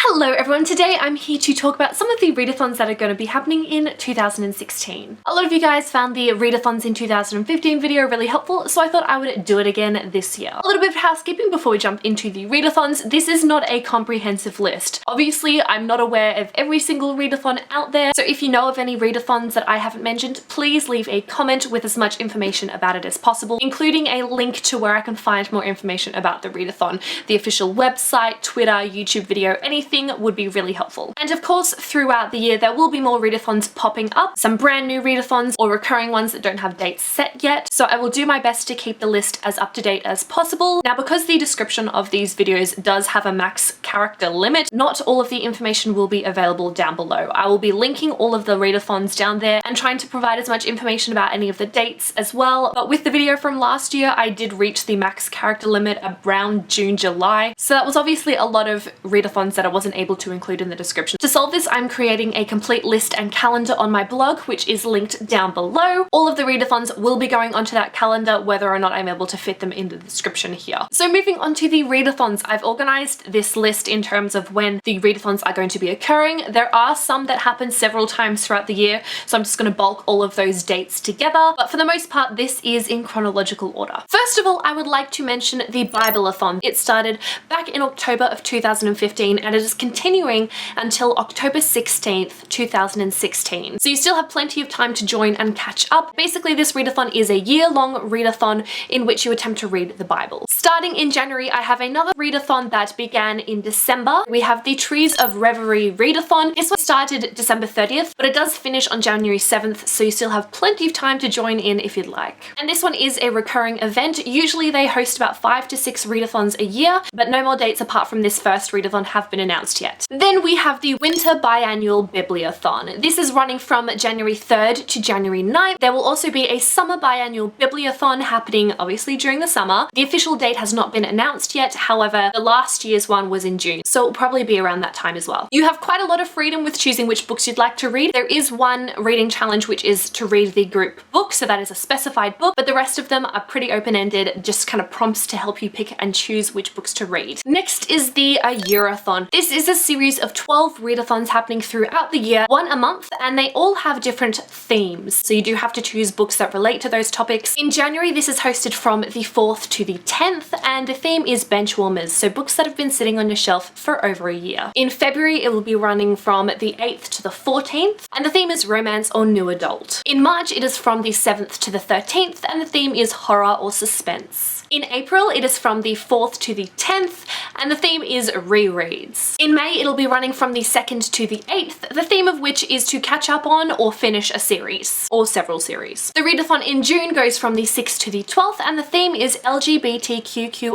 Hello everyone, today I'm here to talk about some of the readathons that are going to be happening in 2016. A lot of you guys found the readathons in 2015 video really helpful, so I thought I would do it again this year. A little bit of housekeeping before we jump into the readathons. This is not a comprehensive list. Obviously, I'm not aware of every single readathon out there, so if you know of any readathons that I haven't mentioned, please leave a comment with as much information about it as possible, including a link to where I can find more information about the readathon. The official website, Twitter, YouTube video, anything would be really helpful. And of course, throughout the year, there will be more readathons popping up, some brand new readathons or recurring ones that don't have dates set yet. So I will do my best to keep the list as up to date as possible. Now, because the description of these videos does have a max character limit, not all of the information will be available down below. I will be linking all of the readathons down there and trying to provide as much information about any of the dates as well. But with the video from last year, I did reach the max character limit around June, July. So that was obviously a lot of readathons that I wasn't able to include in the description. To solve this, I'm creating a complete list and calendar on my blog, which is linked down below. All of the readathons will be going onto that calendar, whether or not I'm able to fit them in the description here. So moving on to the readathons, I've organized this list in terms of when the readathons are going to be occurring. There are some that happen several times throughout the year, so I'm just going to bulk all of those dates together. But for the most part, this is in chronological order. First of all, I would like to mention the Bible-a-thon. It started back in October of 2015 and it is continuing until October 16th, 2016. So you still have plenty of time to join and catch up. Basically, this readathon is a year-long readathon in which you attempt to read the Bible. Starting in January, I have another readathon that began in December. We have the Trees of Reverie Readathon. This one started December 30th, but it does finish on January 7th, so you still have plenty of time to join in if you'd like. And this one is a recurring event. Usually they host about 5 to 6 readathons a year, but no more dates apart from this first readathon have been announced yet. Then we have the Winter Biannual Bibliothon. This is running from January 3rd to January 9th. There will also be a Summer Biannual Bibliothon happening obviously during the summer. The official date has not been announced yet, however, the last year's one was in June, so it'll probably be around that time as well. You have quite a lot of freedom with choosing which books you'd like to read. There is one reading challenge which is to read the group book, so that is a specified book, but the rest of them are pretty open-ended, just kind of prompts to help you pick and choose which books to read. Next is the AYear AThon. This is a series of 12 readathons happening throughout the year, one a month, and they all have different themes. So you do have to choose books that relate to those topics. In January, this is hosted from the 4th to the 10th, and the theme is bench warmers, so books that have been sitting on your shelf for over a year. In February, it will be running from the 8th to the 14th, and the theme is romance or new adult. In March, it is from the 7th to the 13th, and the theme is horror or suspense. In April, it is from the 4th to the 10th, and the theme is rereads. In May, it'll be running from the 2nd to the 8th, the theme of which is to catch up on or finish a series, or several series. The readathon in June goes from the 6th to the 12th, and the theme is LGBTQIAAP+.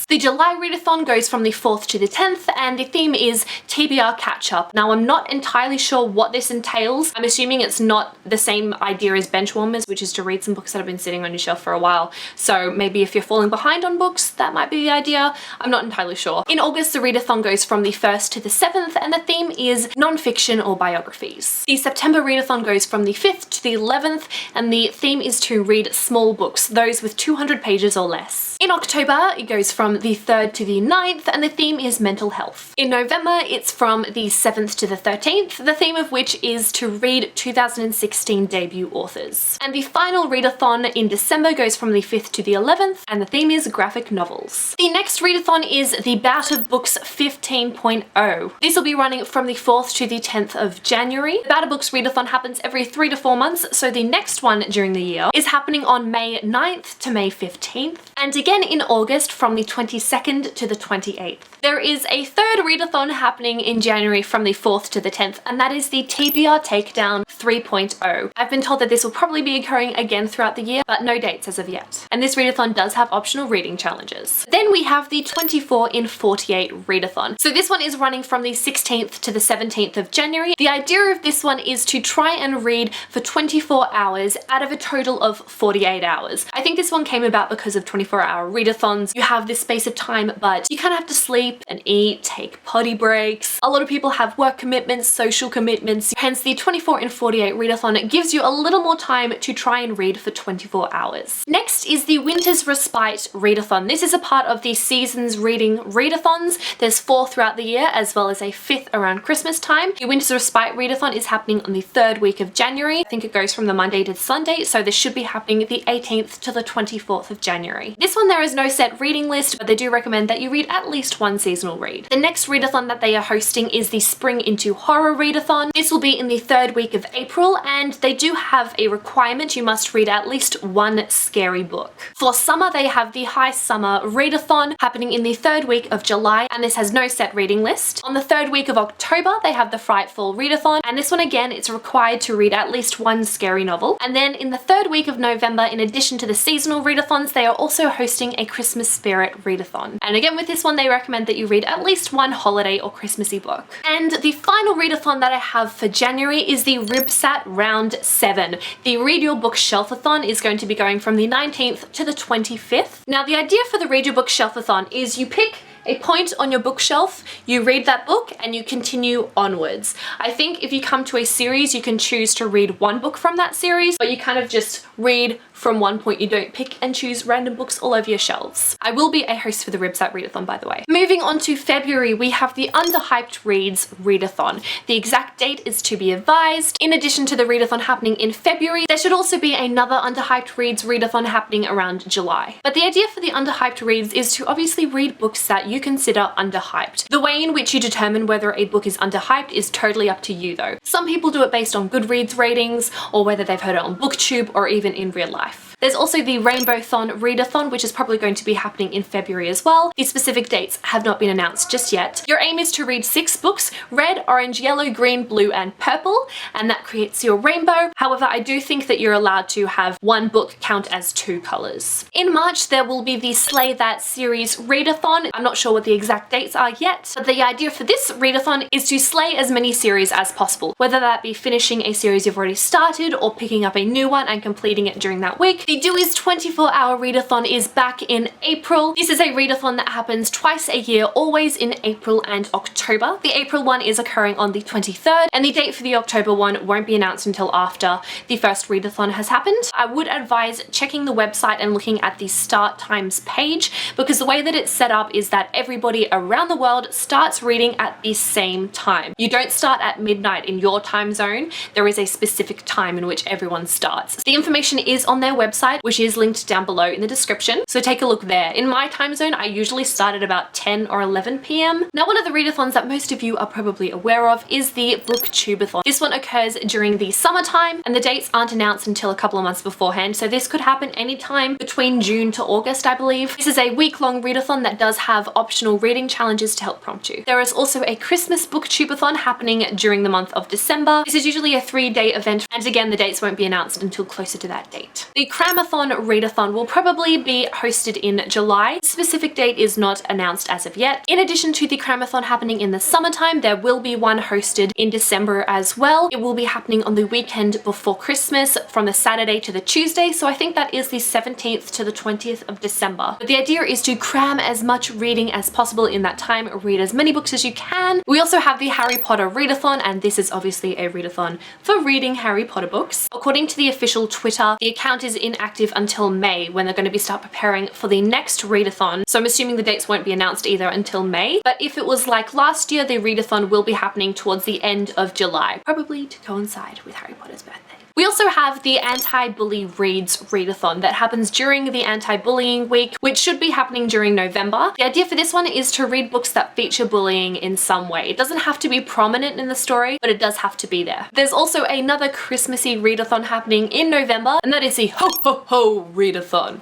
The July readathon goes from the 4th to the 10th, and the theme is TBR Catch-Up. Now, I'm not entirely sure what this entails. I'm assuming it's not the same idea as Benchwarmers, which is to read some books that have been sitting on your shelf for a while. So maybe if you're falling behind on books, that might be the idea. I'm not entirely sure. In August, the readathon goes from the 1st to the 7th, and the theme is non-fiction or biographies. The September readathon goes from the 5th to the 11th, and the theme is to read small books, those with 200 pages or less. In October, it goes from the 3rd to the 9th, and the theme is mental health. In November, it's from the 7th to the 13th, the theme of which is to read 2016 debut authors. And the final readathon in December goes from the 5th to the 11th, and the theme is graphic novels. The next readathon is the Bout of Books 15.0. This will be running from the 4th to the 10th of January. The Bout of Books readathon happens every 3 to 4 months, so the next one during the year is happening on May 9th to May 15th, and again in August from the 22nd to the 28th. There is a third readathon happening in January from the 4th to the 10th, and that is the TBR Takedown 3.0. I've been told that this will probably be occurring again throughout the year, but no dates as of yet. And this readathon does have optional reading challenges. Then we have the 24 in 48 readathon. So this one is running from the 16th to the 17th of January. The idea of this one is to try and read for 24 hours out of a total of 48 hours. I think this one came about because of 24-hour readathons. You have this space of time, but you kind of have to sleep and eat, take potty breaks. A lot of people have work commitments, social commitments, hence the 24 in 48 readathon. It gives you a little more time to try and read for 24 hours. Next is is the Winter's Respite Readathon. This is a part of the Seasons Reading Readathons. There's 4 throughout the year, as well as a 5th around Christmas time. The Winter's Respite Readathon is happening on the 3rd week of January. I think it goes from the Monday to Sunday, so this should be happening the 18th to the 24th of January. This one there is no set reading list, but they do recommend that you read at least one seasonal read. The next readathon that they are hosting is the Spring into Horror Readathon. This will be in the 3rd week of April, and they do have a requirement: you must read at least one scary book. For summer, they have the High Summer Readathon happening in the 3rd week of July, and this has no set reading list. On the 3rd week of October, they have the Frightfall Read-a-thon, and this one again, it's required to read at least one scary novel. And then in the 3rd week of November, in addition to the seasonal readathons, they are also hosting a Christmas Spirit Readathon. And again, with this one, they recommend that you read at least one holiday or Christmassy book. And the final readathon that I have for January is the RibSat Round 7. The Read Your Bookshelf-a-thon is going to be going from the 19th to the 25th. Now, the idea for the Read Your Bookshelf-a-thon is you pick a point on your bookshelf, you read that book, and you continue onwards. I think if you come to a series, you can choose to read one book from that series, but you kind of just read from one point. You don't pick and choose random books all over your shelves. I will be a host for the RibSat Readathon, by the way. Moving on to February, we have the UnderhypedReads Read-a-thon. The exact date is to be advised. In addition to the readathon happening in February, there should also be another UnderhypedReads Readathon happening around July. But the idea for the UnderhypedReads is to obviously read books that you consider underhyped. The way in which you determine whether a book is underhyped is totally up to you though. Some people do it based on Goodreads ratings, or whether they've heard it on Booktube, or even in real life. There's also the Rainbowthon Readathon, which is probably going to be happening in February as well. The specific dates have not been announced just yet. Your aim is to read 6 books: red, orange, yellow, green, blue, and purple, and that creates your rainbow. However, I do think that you're allowed to have one book count as 2 colors. In March, there will be the Slay That Series Readathon. I'm not sure what the exact dates are yet, but the idea for this readathon is to slay as many series as possible, whether that be finishing a series you've already started or picking up a new one and completing it during that week. The Dewey's 24-hour readathon is back in April. This is a readathon that happens twice a year, always in April and October. The April one is occurring on the 23rd, and the date for the October one won't be announced until after the first readathon has happened. I would advise checking the website and looking at the start times page, because the way that it's set up is that everybody around the world starts reading at the same time. You don't start at midnight in your time zone. There is a specific time in which everyone starts. The information is on their website, which is linked down below in the description, so take a look there. In my time zone, I usually start at about 10 or 11 p.m. Now, one of the readathons that most of you are probably aware of is the Booktube-a-thon. This one occurs during the summertime, and the dates aren't announced until a couple of months beforehand, so this could happen anytime between June to August, I believe. This is a week-long readathon that does have optional reading challenges to help prompt you. There is also a Christmas Booktube-a-thon happening during the month of December. This is usually a 3-day event, and again, the dates won't be announced until closer to that date. The Cram-a-thon Readathon will probably be hosted in July. The specific date is not announced as of yet. In addition to the Cram-a-thon happening in the summertime, there will be one hosted in December as well. It will be happening on the weekend before Christmas, from the Saturday to the Tuesday, so I think that is the 17th to the 20th of December. But the idea is to cram as much reading as possible in that time, read as many books as you can. We also have the Harry Potter Readathon, and this is obviously a readathon for reading Harry Potter books. According to the official Twitter, the account is inactive until May, when they're going to be start preparing for the next readathon. So I'm assuming the dates won't be announced either until May. But if it was like last year, the readathon will be happening towards the end of July, probably to coincide with Harry Potter's birthday. We also have the Anti-Bully Reads Readathon that happens during the Anti-Bullying Week, which should be happening during November. The idea for this one is to read books that feature bullying in some way. It doesn't have to be prominent in the story, but it does have to be there. There's also another Christmassy readathon happening in November, and that is the Ho Ho Ho Readathon.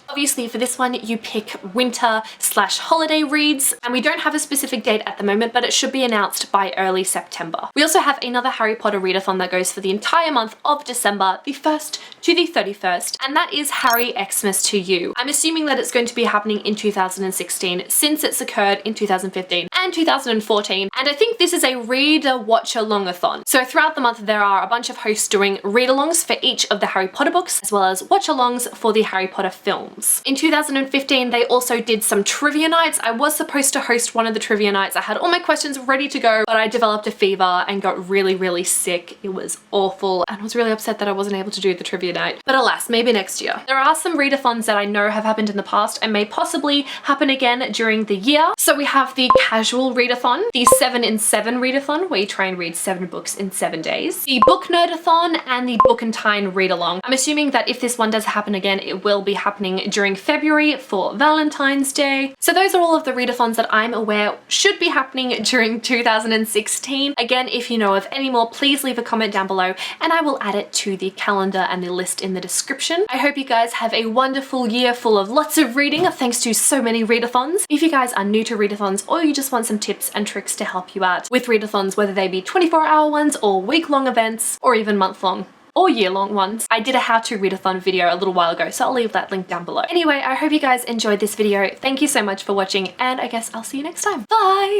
Obviously for this one you pick winter/holiday reads, and we don't have a specific date at the moment, but it should be announced by early September. We also have another Harry Potter readathon that goes for the entire month of December, the 1st to the 31st, and that is Harry Xmas To You. I'm assuming that it's going to be happening in 2016 since it's occurred in 2015, and 2014. And I think this is a read-a-watch-along-a-thon. So throughout the month there are a bunch of hosts doing read-alongs for each of the Harry Potter books, as well as watch-alongs for the Harry Potter films. In 2015 they also did some trivia nights. I was supposed to host one of the trivia nights. I had all my questions ready to go, but I developed a fever and got really sick. It was awful and I was really upset that I wasn't able to do the trivia night. But alas, maybe next year. There are some readathons that I know have happened in the past and may possibly happen again during the year. So we have the casual readathon, the 7 in 7 readathon, where you try and read 7 books in 7 days, the book nerdathon, and the book and time read along. I'm assuming that if this one does happen again, it will be happening during February for Valentine's Day. So those are all of the readathons that I'm aware should be happening during 2016. Again, if you know of any more, please leave a comment down below and I will add it to the calendar and the list in the description. I hope you guys have a wonderful year full of lots of reading thanks to so many readathons. If you guys are new to readathons or you just want some tips and tricks to help you out with readathons, whether they be 24-hour ones or week-long events or even month-long or year-long ones. I did a how-to readathon video a little while ago, so I'll leave that link down below. Anyway, I hope you guys enjoyed this video. Thank you so much for watching and I guess I'll see you next time. Bye!